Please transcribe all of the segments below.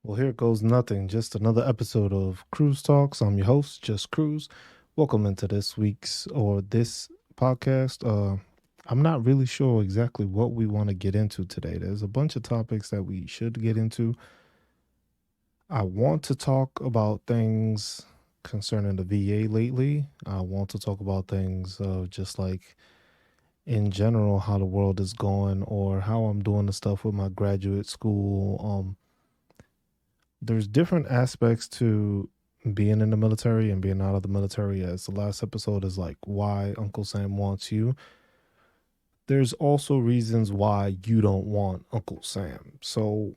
Well, here goes nothing. Just another episode of CruzTalks. I'm your host, Just Cruz. Welcome into this week's or this podcast. I'm not really sure exactly what we want to get into today. There's a bunch of topics that we should get into. I want to talk about things concerning the VA lately. I want to talk about things just like in general, how the world is going or how I'm doing the stuff with my graduate school. There's different aspects to being in the military and being out of the military. As the last episode is like why Uncle Sam wants you, there's also reasons why you don't want Uncle Sam. So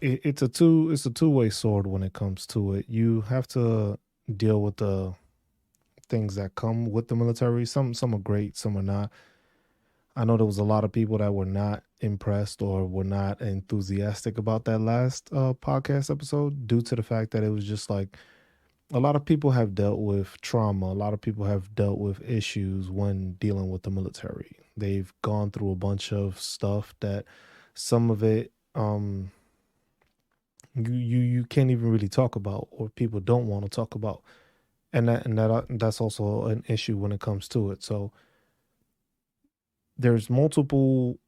it's a two-way sword when it comes to it. You have to deal with the things that come with the military. Some are great, some are not. I know there was a lot of people that were not impressed or were not enthusiastic about that last podcast episode due to the fact that it was just like a lot of people have dealt with trauma. A lot of people have dealt with issues when dealing with the military. They've gone through a bunch of stuff that some of it you can't even really talk about or people don't want to talk about. That's also an issue when it comes to it. So there's multiple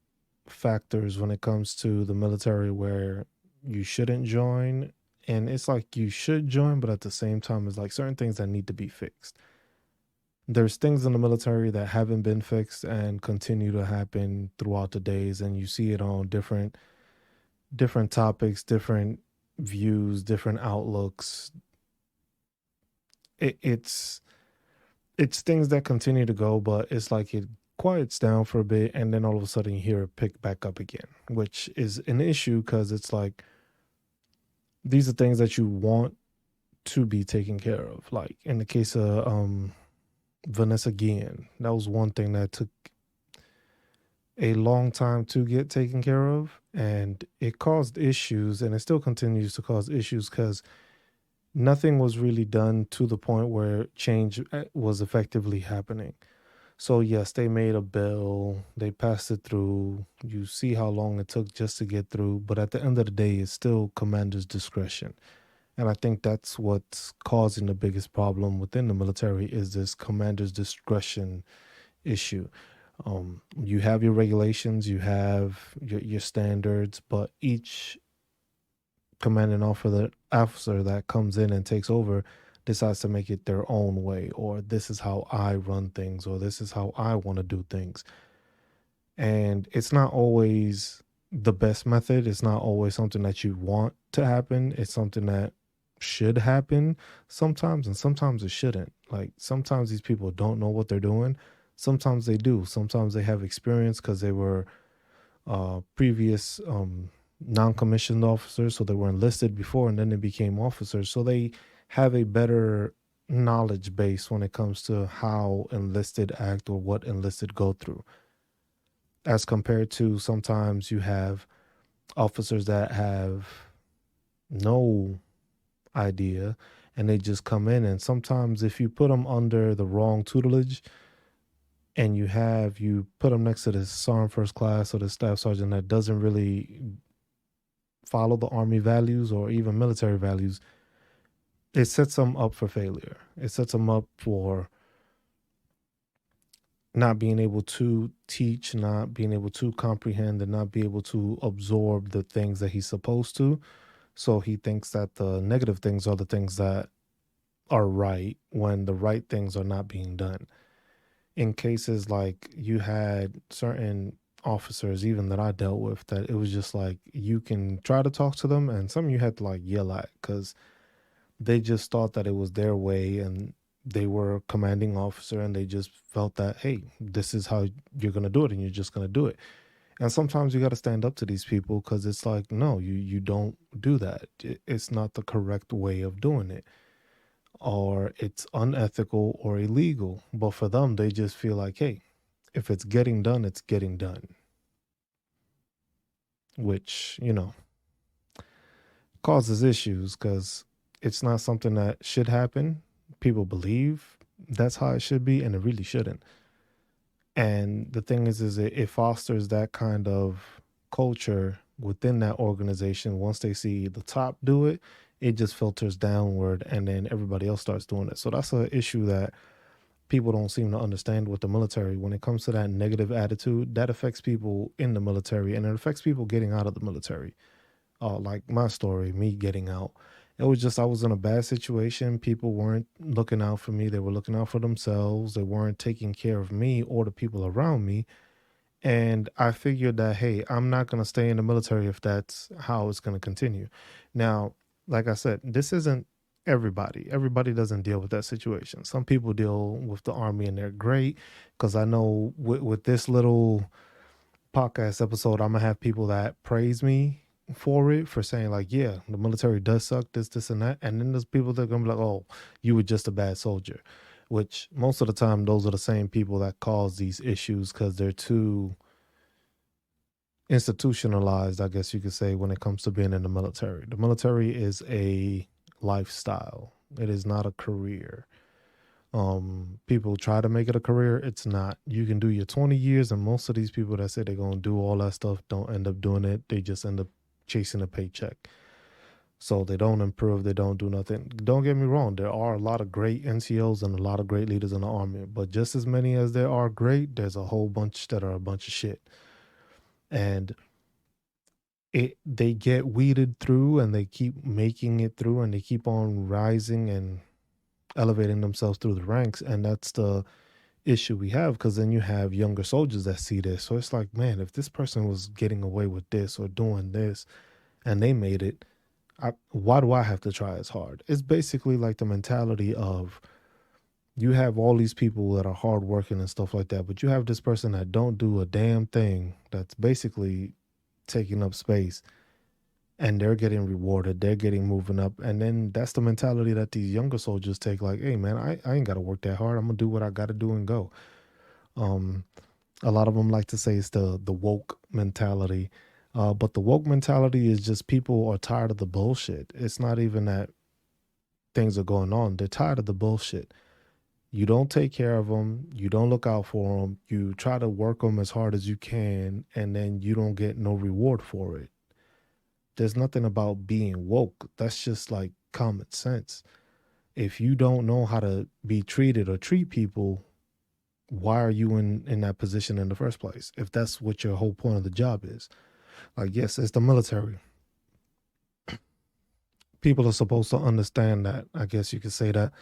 factors when it comes to the military where you shouldn't join, and it's like you should join, but at the same time it's like certain things that need to be fixed. There's things in the military that haven't been fixed and continue to happen throughout the days, and you see it on different topics, different views, different outlooks. It's things that continue to go, but it's like it quiets down for a bit, and then all of a sudden you hear it pick back up again, which is an issue because it's like these are things that you want to be taken care of. Like in the case of Vanessa Guillen, that was one thing that took a long time to get taken care of, and it caused issues, and it still continues to cause issues because nothing was really done to the point where change was effectively happening. So yes, they made a bill, they passed it through. You see how long it took just to get through, but at the end of the day, it's still commander's discretion. And I think that's what's causing the biggest problem within the military is this commander's discretion issue. You have your regulations, you have your standards, but each commanding officer that comes in and takes over decides to make it their own way, or this is how I run things, or this is how I want to do things. And it's not always the best method. It's not always something that you want to happen. It's something that should happen sometimes, and sometimes it shouldn't. Like sometimes these people don't know what they're doing. Sometimes they do. Sometimes they have experience because they were previous non-commissioned officers, so they were enlisted before and then they became officers. So they have a better knowledge base when it comes to how enlisted act or what enlisted go through, as compared to sometimes you have officers that have no idea and they just come in, and sometimes if you put them under the wrong tutelage and you put them next to the sergeant first class or the staff sergeant that doesn't really follow the army values or even military values, it sets them up for failure. It sets them up for not being able to teach, not being able to comprehend, and not be able to absorb the things that he's supposed to. So he thinks that the negative things are the things that are right when the right things are not being done. In cases like you had certain officers, even that I dealt with, that it was just like you can try to talk to them, and some you had to like yell at because they just thought that it was their way and they were commanding officer and they just felt that, hey, this is how you're going to do it and you're just going to do it. And sometimes you got to stand up to these people because it's like, no, you don't do that. It's not the correct way of doing it, or it's unethical or illegal. But for them, they just feel like, hey, if it's getting done, it's getting done, which, causes issues because it's not something that should happen. People believe that's how it should be, and it really shouldn't. And the thing is it fosters that kind of culture within that organization. Once they see the top do it, it just filters downward, and then everybody else starts doing it. So that's an issue that people don't seem to understand with the military. When it comes to that negative attitude, that affects people in the military, and it affects people getting out of the military. Like my story, me getting out. It was just I was in a bad situation. People weren't looking out for me. They were looking out for themselves. They weren't taking care of me or the people around me. And I figured that, hey, I'm not going to stay in the military if that's how it's going to continue. Now, like I said, this isn't everybody. Everybody doesn't deal with that situation. Some people deal with the army and they're great because I know with this little podcast episode, I'm gonna have people that praise me for it for saying like, yeah, the military does suck, this, and that, and then there's people that are gonna be like, oh, you were just a bad soldier, which most of the time those are the same people that cause these issues because they're too institutionalized, I guess you could say, when it comes to being in the military. The military is a lifestyle. It is not a career. People try to make it a career. It's not. You can do your 20 years, and most of these people that say they're going to do all that stuff don't end up doing it. They just end up chasing a paycheck. So they don't improve. They don't do nothing. Don't get me wrong. There are a lot of great NCOs and a lot of great leaders in the army, but just as many as there are great, there's a whole bunch that are a bunch of shit. And they get weeded through and they keep making it through and they keep on rising and elevating themselves through the ranks. And that's the issue we have, because then you have younger soldiers that see this. So it's like, man, if this person was getting away with this or doing this and they made it, why do I have to try as hard? It's basically like the mentality of you have all these people that are hardworking and stuff like that, but you have this person that don't do a damn thing that's basically taking up space and they're getting rewarded, they're getting moving up. And then that's the mentality that these younger soldiers take, like, hey man, I ain't gotta work that hard. I'm gonna do what I gotta do and go. Um, a lot of them like to say it's the woke mentality. But the woke mentality is just people are tired of the bullshit. It's not even that things are going on. They're tired of the bullshit. You don't take care of them. You don't look out for them. You try to work them as hard as you can, and then you don't get no reward for it. There's nothing about being woke. That's just like common sense. If you don't know how to be treated or treat people, why are you in that position in the first place? If that's what your whole point of the job is. Like, yes, it's the military. People are supposed to understand that. I guess you could say that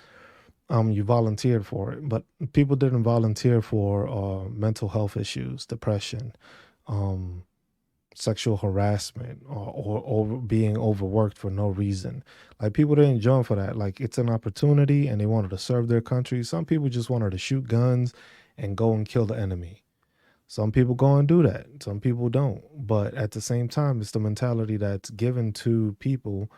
you volunteered for it, but people didn't volunteer for mental health issues, depression, um, sexual harassment, or being overworked for no reason. Like people didn't join for that. Like it's an opportunity and they wanted to serve their country. Some people just wanted to shoot guns and go and kill the enemy. Some people go and do that. Some people don't. But at the same time, it's the mentality that's given to people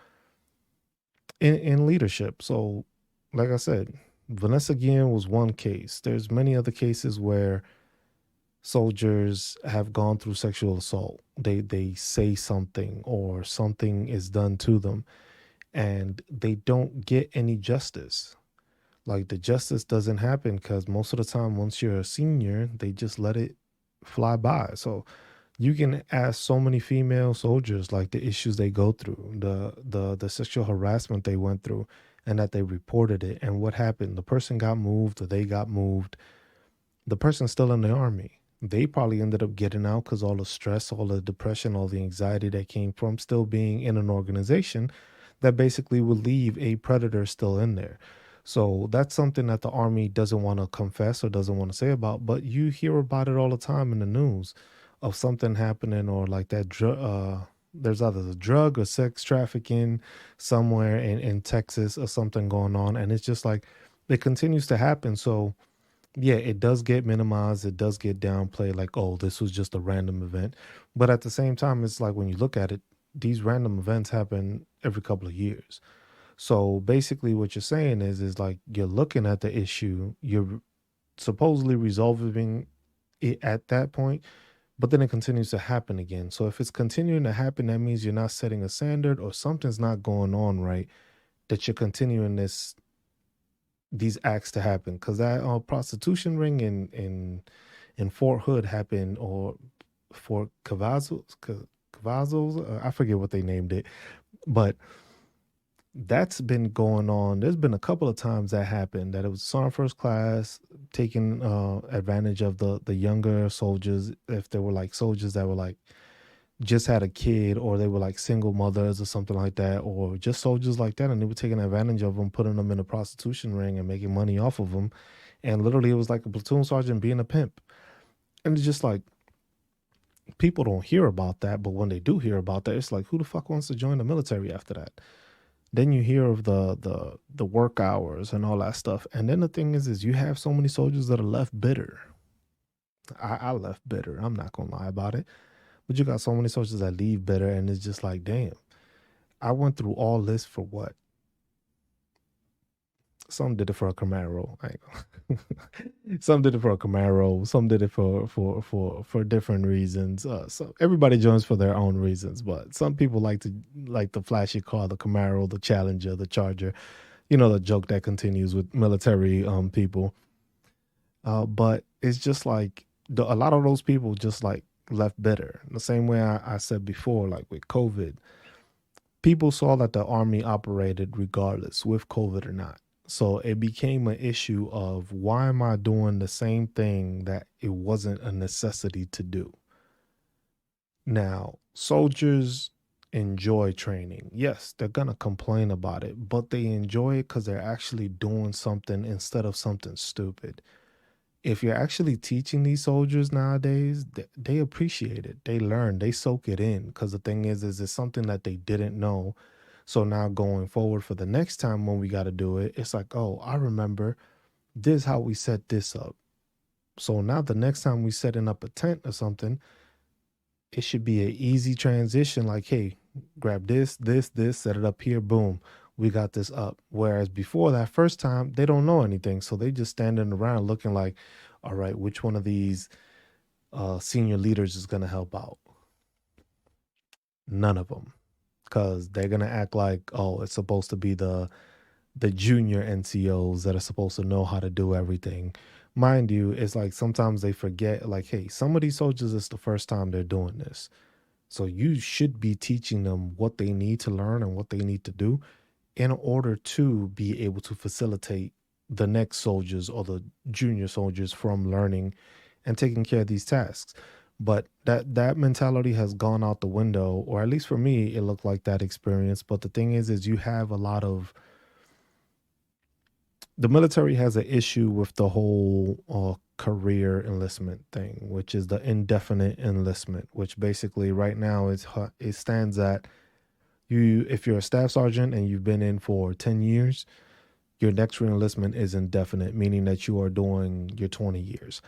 in leadership. So, like I said, Vanessa Guillen was one case. There's many other cases where soldiers have gone through sexual assault. They say something or something is done to them and they don't get any justice. Like the justice doesn't happen because most of the time once you're a senior, they just let it fly by. So you can ask so many female soldiers like the issues they go through, the sexual harassment they went through and that they reported it and what happened. The person got moved or they got moved. The person's still in the army. They probably ended up getting out because all the stress, all the depression, all the anxiety that came from still being in an organization that basically would leave a predator still in there. So that's something that the army doesn't want to confess or doesn't want to say about, but you hear about it all the time in the news of something happening or like that there's either the drug or sex trafficking somewhere in Texas or something going on. And it's just like it continues to happen. So yeah, it does get minimized. It does get downplayed like, oh, this was just a random event. But at the same time, it's like when you look at it, these random events happen every couple of years. So basically what you're saying is like you're looking at the issue, you're supposedly resolving it at that point, but then it continues to happen again. So if it's continuing to happen, that means you're not setting a standard or something's not going on right, that you're continuing these acts to happen. Because that prostitution ring in Fort Hood happened, or Fort Cavazos, I forget what they named it, but that's been going on. There's been a couple of times that happened, that it was sergeant first class taking advantage of the younger soldiers, if they were like soldiers that were like just had a kid, or they were like single mothers or something like that, or just soldiers like that, and they were taking advantage of them, putting them in a prostitution ring and making money off of them. And literally it was like a platoon sergeant being a pimp. And it's just like, people don't hear about that, but when they do hear about that, it's like, who the fuck wants to join the military after that? Then you hear of the work hours and all that stuff. And then the thing is you have so many soldiers that are left bitter. I left bitter, I'm not gonna lie about it. But you got so many soldiers that leave bitter, and it's just like, damn, I went through all this for what? Some did it for a Camaro. I ain't some did it for a Camaro. Some did it for different reasons. So everybody joins for their own reasons. But some people like the flashy car, the Camaro, the Challenger, the Charger. You know, the joke that continues with military people. But it's just like a lot of those people just like left bitter. The same way I said before, like with COVID, people saw that the army operated regardless with COVID or not. So it became an issue of, why am I doing the same thing that it wasn't a necessity to do? Now, soldiers enjoy training. Yes, they're going to complain about it, but they enjoy it because they're actually doing something instead of something stupid. If you're actually teaching these soldiers nowadays, they appreciate it. They learn, they soak it in, because the thing is it's something that they didn't know. So now going forward for the next time when we got to do it, it's like, oh, I remember this is how we set this up. So now the next time we setting up a tent or something, it should be an easy transition. Like, hey, grab this, set it up here, boom, we got this up. Whereas before, that first time, they don't know anything, so they just standing around looking like, all right, which one of these senior leaders is gonna help out? None of them, because they're gonna act like, oh, it's supposed to be the junior NCOs that are supposed to know how to do everything. Mind you, it's like sometimes they forget, like, hey, some of these soldiers, it's the first time they're doing this. So you should be teaching them what they need to learn and what they need to do in order to be able to facilitate the next soldiers or the junior soldiers from learning and taking care of these tasks. But that mentality has gone out the window, or at least for me, it looked like that experience. But the thing is you have a lot of, the military has an issue with the whole career enlistment thing, which is the indefinite enlistment, which basically right now it stands at, you, if you're a staff sergeant and you've been in for 10 years, your next reenlistment is indefinite, meaning that you are doing your 20 years.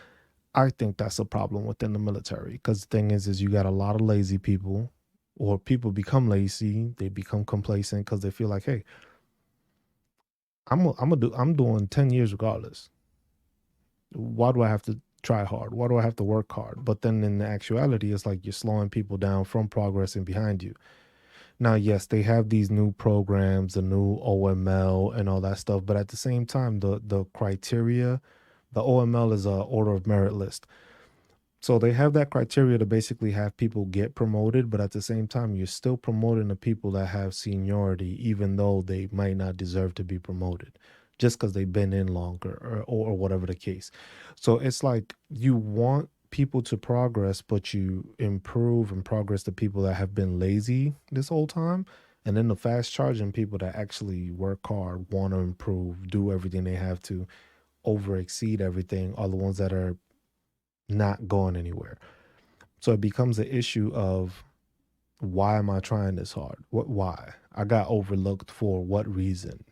I think that's a problem within the military, because the thing is you got a lot of lazy people, or people become lazy, they become complacent because they feel like, hey, I'm doing 10 years regardless. Why do I have to try hard? Why do I have to work hard? But then in the actuality, it's like you're slowing people down from progressing behind you. Now, yes, they have these new programs, the new OML and all that stuff, but at the same time, the criteria, the OML is a order of merit list. So they have that criteria to basically have people get promoted, but at the same time, you're still promoting the people that have seniority, even though they might not deserve to be promoted, just because they've been in longer, or whatever the case. So it's like you want people to progress, but you improve and progress the people that have been lazy this whole time. And then the fast charging people that actually work hard, want to improve, do everything they have to, over exceed everything, are the ones that are not going anywhere. So it becomes an issue of, why am I trying this hard? Why? I got overlooked for what reason?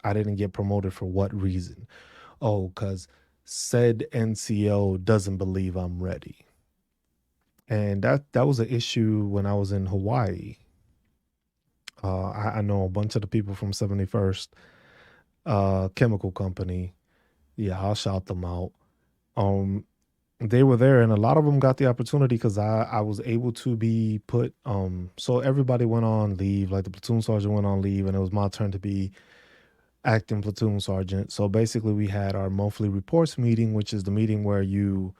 I didn't get promoted for what reason? Oh, because said NCO doesn't believe I'm ready. And that was an issue when I was in Hawaii. I know a bunch of the people from 71st Chemical Company. Yeah, I'll shout them out. Um, they were there, and a lot of them got the opportunity because I was able to be put. So everybody went on leave, like the platoon sergeant went on leave, and it was my turn to be acting platoon sergeant. So basically, we had our monthly reports meeting, which is the meeting where you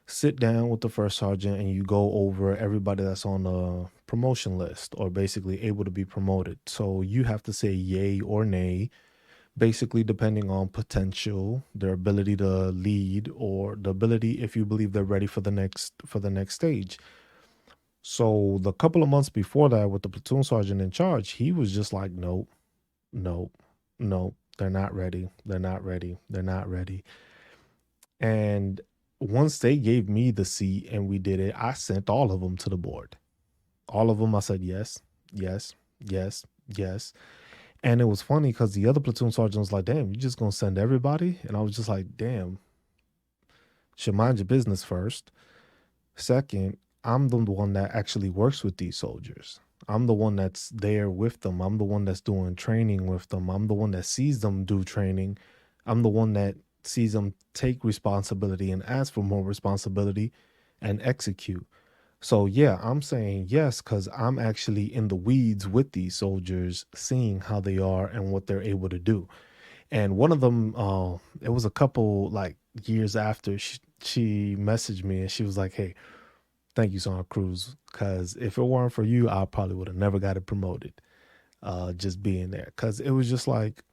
sit down with the first sergeant and you go over everybody that's on the promotion list or basically able to be promoted. So you have to say yay or nay, basically depending on potential, their ability to lead, or the ability if you believe they're ready for the next stage. So the couple of months before that with the platoon sergeant in charge, he was just like, nope, nope, nope, they're not ready. They're not ready. They're not ready. And once they gave me the seat and we did it, I sent all of them to the board. All of them, I said yes, yes, yes, yes. And it was funny because the other platoon sergeant was like, damn, you just gonna send everybody? And I was just like, damn, should mind your business first. Second, I'm the one that actually works with these soldiers. I'm the one that's there with them. I'm the one that's doing training with them. I'm the one that sees them do training. I'm the one that sees them take responsibility and ask for more responsibility and execute. So, yeah, I'm saying yes because I'm actually in the weeds with these soldiers, seeing how they are and what they're able to do. And one of them, it was a couple like years after she messaged me and she was like, hey, thank you, Son Cruz, because if it weren't for you, I probably would have never got it promoted. Just being there, because it was just like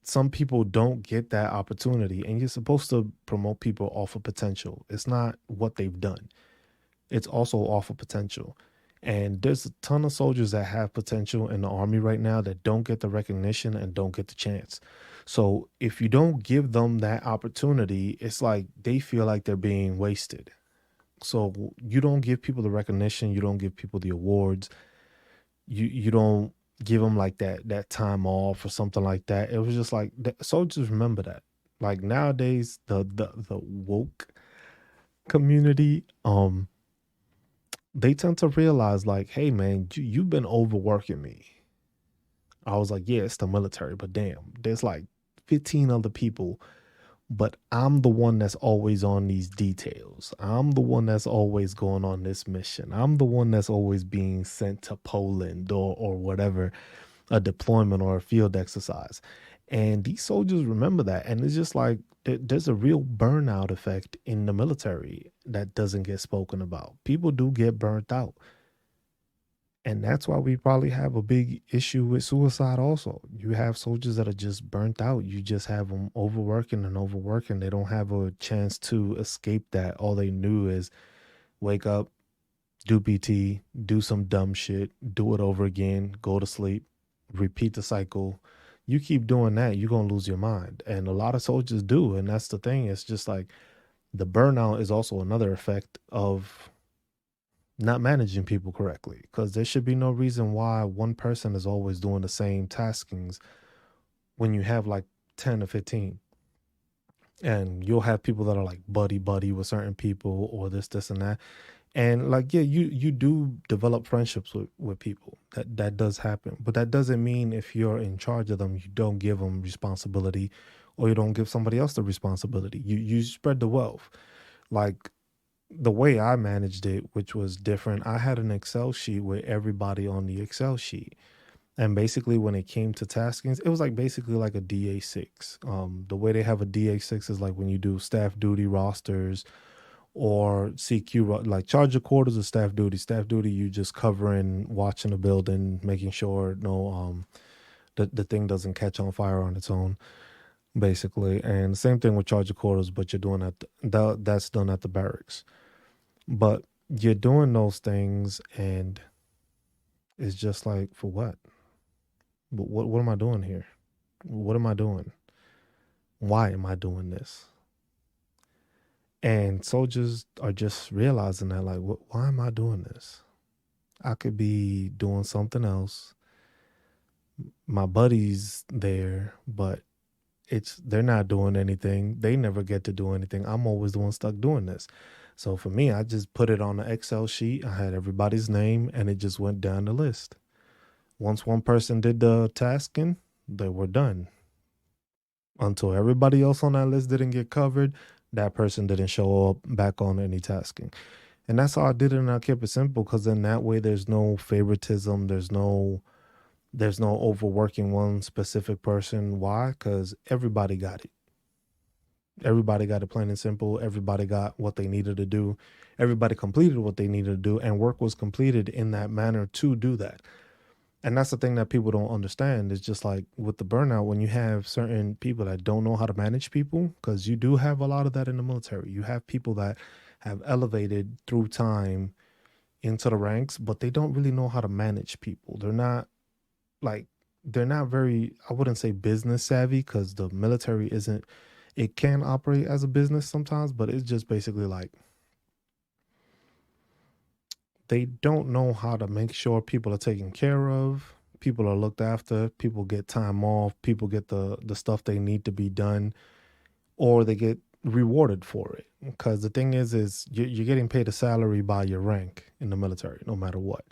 some people don't get that opportunity, and you're supposed to promote people off of potential. It's not what they've done; it's also off of potential. And there's a ton of soldiers that have potential in the army right now that don't get the recognition and don't get the chance. So if you don't give them that opportunity, it's like they feel like they're being wasted. So you don't give people the recognition, you don't give people the awards, you don't give them like that time off or something like that. It was just like soldiers remember that. Like nowadays, the woke community, they tend to realize like, hey man, you've been overworking me. I was like, yeah, it's the military, but damn, there's like 15 other people, but I'm the one that's always on these details. I'm the one that's always going on this mission. I'm the one that's always being sent to Poland or whatever, a deployment or a field exercise. And these soldiers remember that. And it's just like there's a real burnout effect in the military that doesn't get spoken about. People do get burnt out. And that's why we probably have a big issue with suicide also. You have soldiers that are just burnt out. You just have them overworking and overworking. They don't have a chance to escape that. All they knew is wake up, do PT, do some dumb shit, do it over again, go to sleep, repeat the cycle. You keep doing that, you're going to lose your mind. And a lot of soldiers do. And that's the thing. It's just like the burnout is also another effect of not managing people correctly, because there should be no reason why one person is always doing the same taskings when you have like 10 or 15, and you'll have people that are like buddy buddy with certain people or this and that. And like, yeah, you do develop friendships with people. That does happen, but that doesn't mean if you're in charge of them you don't give them responsibility, or you don't give somebody else the responsibility. You spread the wealth. Like the way I managed it, which was different, I had an Excel sheet with everybody on the Excel sheet. And basically, when it came to taskings, it was like basically like a DA6. The way they have a DA6 is like when you do staff duty rosters or CQ, like charge of quarters of staff duty. Staff duty, you just covering, watching the building, making sure the thing doesn't catch on fire on its own, basically. And same thing with charge of quarters, but you're doing that's done at the barracks. But you're doing those things, and it's just like, for what? What am I doing here? What am I doing? Why am I doing this? And soldiers are just realizing that, like, why am I doing this? I could be doing something else. My buddy's there, but they're not doing anything. They never get to do anything. I'm always the one stuck doing this. So for me, I just put it on the Excel sheet. I had everybody's name, and it just went down the list. Once one person did the tasking, they were done. Until everybody else on that list didn't get covered, that person didn't show up back on any tasking. And that's how I did it, and I kept it simple because then that way there's no favoritism, there's no overworking one specific person. Why? Because everybody got it. Everybody got it plain and simple. Everybody got what they needed to do. Everybody completed what they needed to do, and work was completed in that manner to do that. And that's the thing that people don't understand. It's just like with the burnout, when you have certain people that don't know how to manage people, because you do have a lot of that in the military. You have people that have elevated through time into the ranks, but they don't really know how to manage people. Like, they're not very, I wouldn't say business savvy, because the military isn't, it can operate as a business sometimes, but it's just basically like they don't know how to make sure people are taken care of, people are looked after, people get time off, people get the stuff they need to be done, or they get rewarded for it. Because the thing is you're getting paid a salary by your rank in the military, no matter what.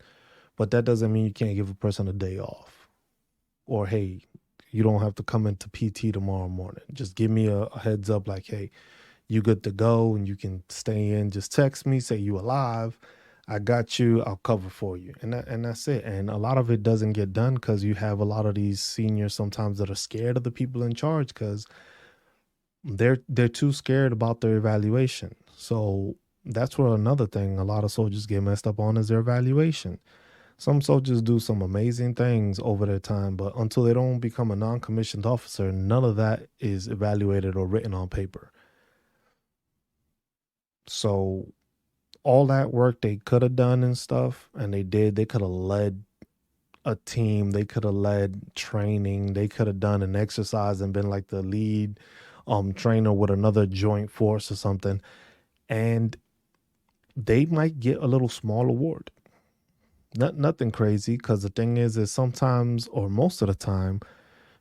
But that doesn't mean you can't give a person a day off, or hey, you don't have to come into PT tomorrow morning. Just give me a heads up, like, hey, you good to go and you can stay in. Just text me, say you alive. I got you. I'll cover for you, and that's it. And a lot of it doesn't get done because you have a lot of these seniors sometimes that are scared of the people in charge because they're too scared about their evaluation. So that's where another thing a lot of soldiers get messed up on is their evaluation. Some soldiers do some amazing things over their time, but until they don't become a non-commissioned officer, none of that is evaluated or written on paper. So all that work they could have done and stuff, and they did, they could have led a team, they could have led training, they could have done an exercise and been like the lead trainer with another joint force or something, and they might get a little small award. Nothing crazy, because the thing is sometimes, or most of the time,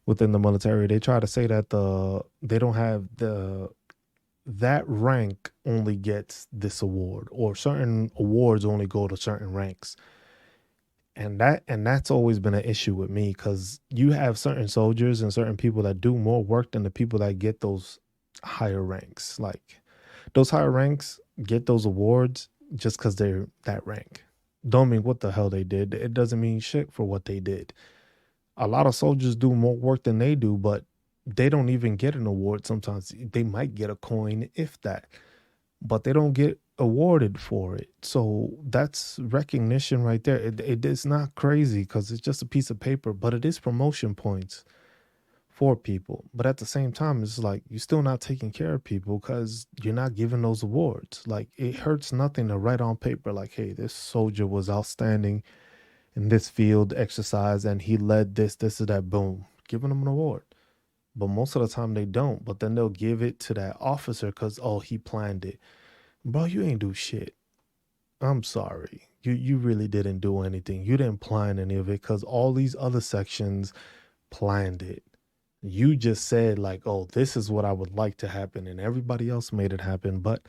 within the military, they try to say that they don't have that rank only gets this award, or certain awards only go to certain ranks. And that's always been an issue with me, because you have certain soldiers and certain people that do more work than the people that get those higher ranks. Like, those higher ranks get those awards just because they're that rank. Don't mean what the hell they did. It doesn't mean shit for what they did. A lot of soldiers do more work than they do, but they don't even get an award. Sometimes they might get a coin, if that, but they don't get awarded for it. So that's recognition right there. It is not crazy because it's just a piece of paper, but it is promotion points for people. But at the same time, it's like you're still not taking care of people because you're not giving those awards. Like, it hurts nothing to write on paper, like, hey, this soldier was outstanding in this field exercise and he led this or that. Boom, giving them an award. But most of the time they don't. But then they'll give it to that officer because, oh, he planned it. Bro, you ain't do shit. I'm sorry. You really didn't do anything. You didn't plan any of it because all these other sections planned it. You just said, like, oh, this is what I would like to happen, and everybody else made it happen, but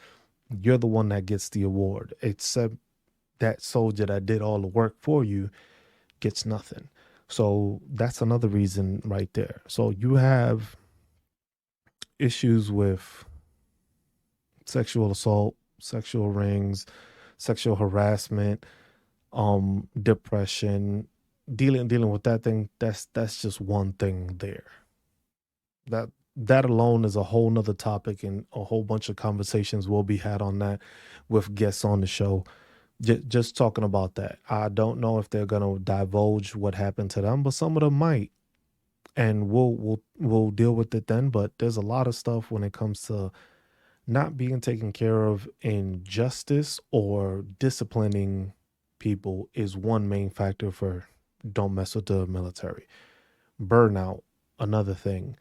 you're the one that gets the award. Except that soldier that did all the work for you gets nothing. So that's another reason right there. So you have issues with sexual assault, sexual rings, sexual harassment, depression, dealing with that thing. That's just one thing there. That alone is a whole nother topic, and a whole bunch of conversations will be had on that with guests on the show. Just talking about that. I don't know if they're gonna divulge what happened to them, but some of them might, and we'll deal with it then. But there's a lot of stuff when it comes to not being taken care of in justice or disciplining people is one main factor for don't mess with the military. Burnout, another thing.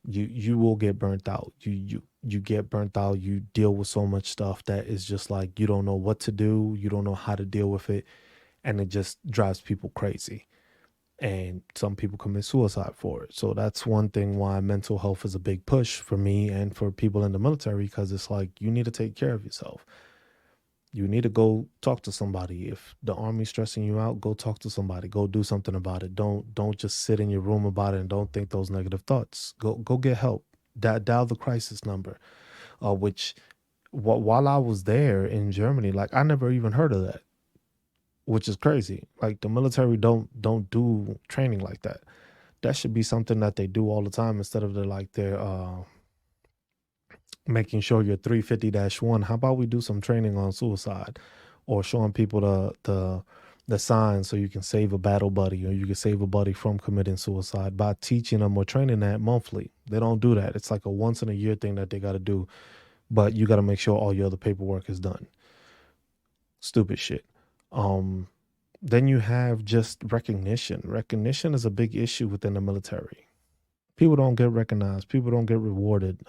You will get burnt out. You get burnt out. You deal with so much stuff that is just like you don't know what to do. You don't know how to deal with it, and it just drives people crazy. And some people commit suicide for it. So that's one thing why mental health is a big push for me and for people in the military, because it's like you need to take care of yourself. You need to go talk to somebody. If the army's stressing you out, go talk to somebody. Go do something about it. Don't just sit in your room about it and don't think those negative thoughts. Go get help. Dial the crisis number. which while I was there in Germany, like I never even heard of that, which is crazy. Like the military don't do training like that. That should be something that they do all the time instead of they're making sure you're 350-1. How about we do some training on suicide, or showing people the signs so you can save a battle buddy or you can save a buddy from committing suicide by teaching them or training that monthly. They don't do that. It's like a once in a year thing that they got to do, but you got to make sure all your other paperwork is done. Stupid shit. Um, then you have just recognition. Recognition is a big issue within the military. People don't get recognized. People don't get rewarded.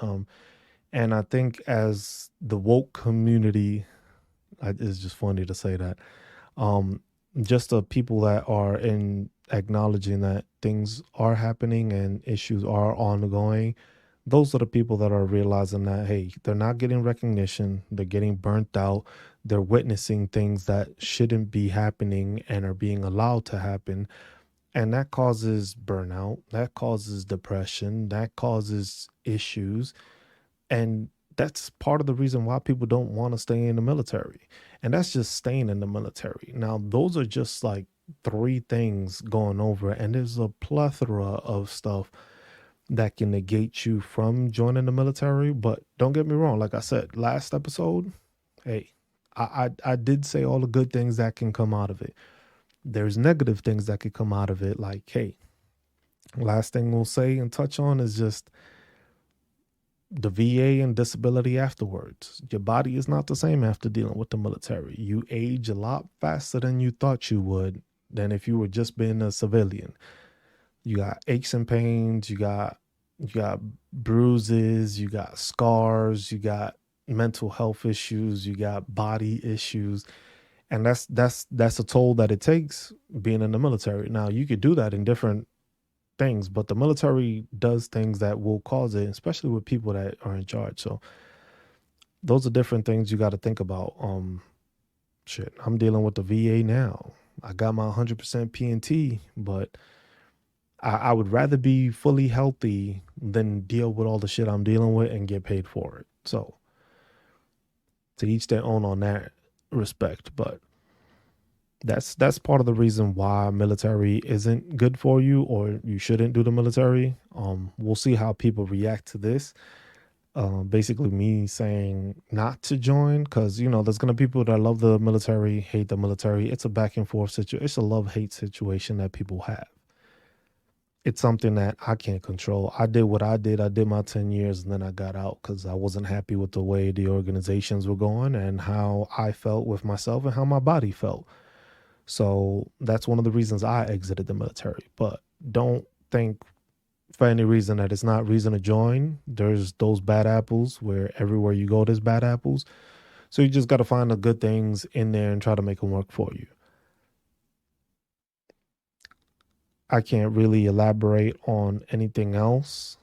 And I think as the woke community, it's just funny to say that, um, just the people that are in acknowledging that things are happening and issues are ongoing, those are the people that are realizing that, hey, they're not getting recognition, they're getting burnt out, they're witnessing things that shouldn't be happening and are being allowed to happen. And that causes burnout, that causes depression, that causes issues. And that's part of the reason why people don't want to stay in the military. And that's just staying in the military. Now, those are just like three things going over, and there's a plethora of stuff that can negate you from joining the military. But don't get me wrong, like I said last episode, hey, I did say all the good things that can come out of it. There's negative things that could come out of it, like, hey, last thing we'll say and touch on is just the VA and disability afterwards. Your body is not the same after dealing with the military. You age a lot faster than you thought you would, than if you were just being a civilian. You got aches and pains, you got bruises, you got scars, you got mental health issues, you got body issues. And that's a toll that it takes being in the military. Now, you could do that in different things, but the military does things that will cause it, especially with people that are in charge. So those are different things you got to think about. Shit, I'm dealing with the VA now. I got my 100% PNT, but I would rather be fully healthy than deal with all the shit I'm dealing with and get paid for it. So to each their own on that respect, but that's part of the reason why military isn't good for you, or you shouldn't do the military. We'll see how people react to this. Basically me saying not to join, because there's gonna be people that love the military, hate the military. It's a back and forth situation. It's a love-hate situation that people have. It's something that I can't control. I did what I did. I did my 10 years and then I got out because I wasn't happy with the way the organizations were going and how I felt with myself and how my body felt. So that's one of the reasons I exited the military. But don't think for any reason that it's not reason to join. There's those bad apples where everywhere you go, there's bad apples. So you just got to find the good things in there and try to make them work for you. I can't really elaborate on anything else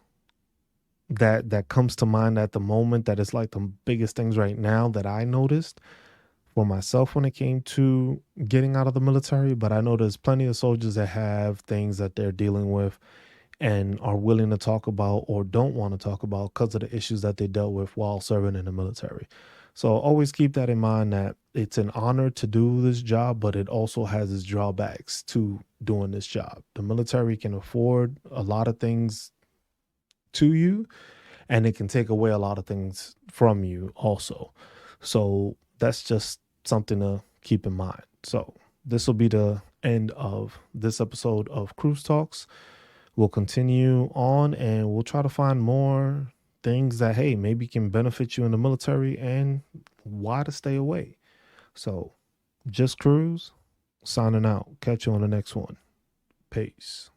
that comes to mind at the moment that is like the biggest things right now that I noticed for myself when it came to getting out of the military. But I know there's plenty of soldiers that have things that they're dealing with and are willing to talk about or don't want to talk about because of the issues that they dealt with while serving in the military. So always keep that in mind, that it's an honor to do this job, but it also has its drawbacks to doing this job. The military can afford a lot of things to you, and it can take away a lot of things from you also. So that's just something to keep in mind. So this will be the end of this episode of Cruise Talks. We'll continue on and we'll try to find more things that, hey, maybe can benefit you in the military and why to stay away. So just Cruise signing out. Catch you on the next one. Peace.